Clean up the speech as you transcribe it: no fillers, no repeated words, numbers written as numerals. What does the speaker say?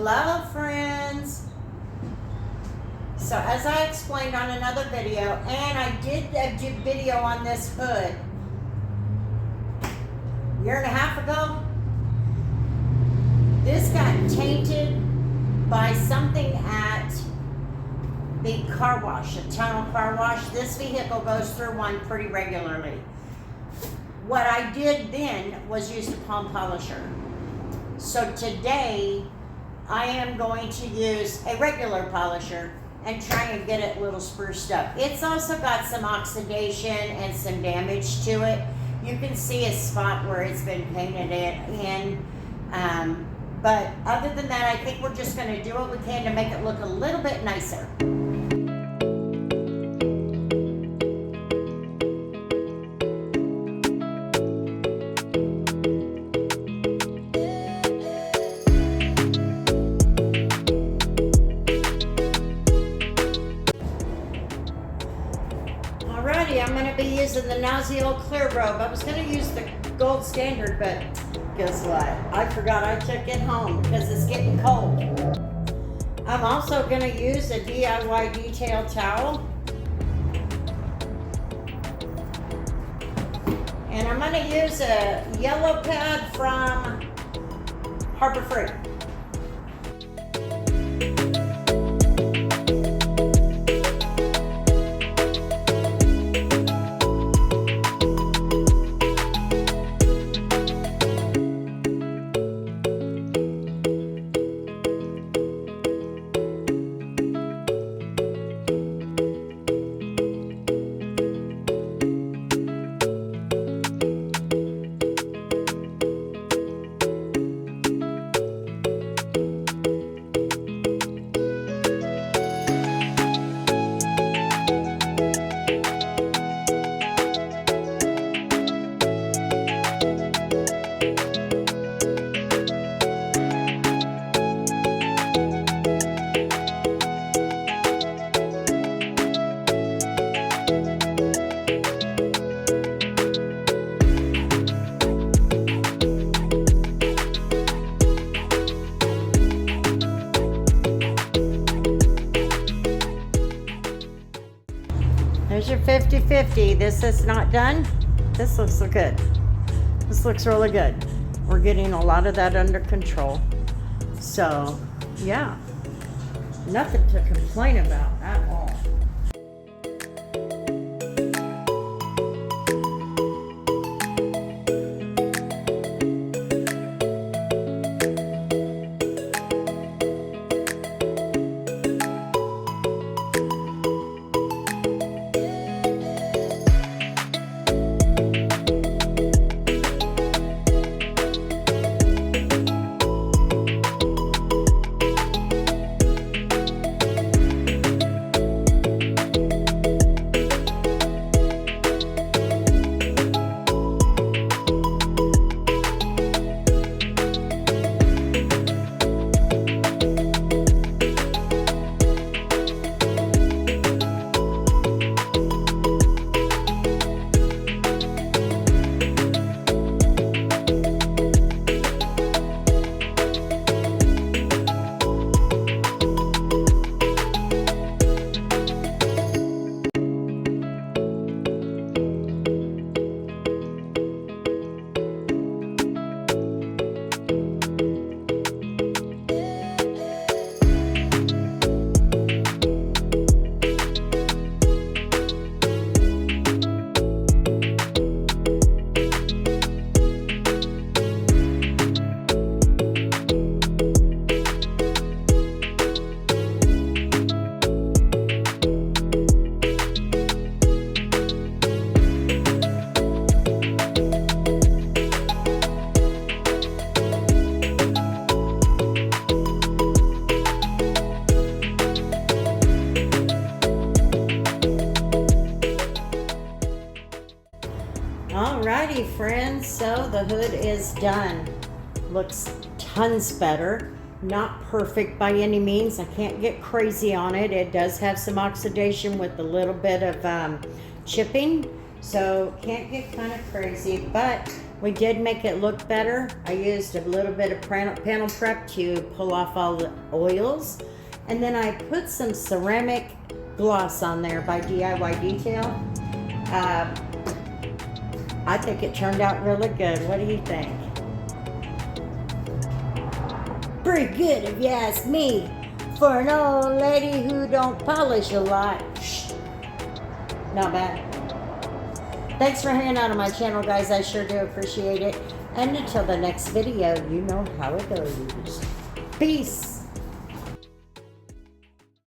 Hello friends. So as I explained on another video, and I did a video on this hood a year and a half ago, this got tainted by something at the car wash, a tunnel car wash. This vehicle goes through one pretty regularly. What I did then was use the palm polisher. So today I am going to use a regular polisher and try and get it a little spruced up. It's also got some oxidation and some damage to it. You can see a spot where it's been painted in. But other than that, I think we're just going to do what we can to make it look a little bit nicer. Alrighty, I'm going to be using the Noziel Clear Robe. I was going to use the gold standard, but guess what? I forgot I took it home because it's getting cold. I'm also going to use a DIY detail towel. And I'm going to use a yellow pad from Harbor Freight. There's your 50-50. This is not done. This looks good. This looks really good. We're getting a lot of that under control. So, yeah, nothing to complain about at all. Alrighty friends, so the hood is done. Looks tons better. Not perfect by any means. I can't get crazy on it. It does have some oxidation with a little bit of chipping So can't get kind of crazy, but we did make it look better. I used a little bit of panel prep to pull off all the oils. And then I put some ceramic gloss on there by DIY Detail. I think it turned out really good. What do you think? Pretty good if you ask me. For an old lady who don't polish a lot. Not bad. Thanks for hanging out on my channel, guys. I sure do appreciate it. And until the next video, you know how it goes. Peace.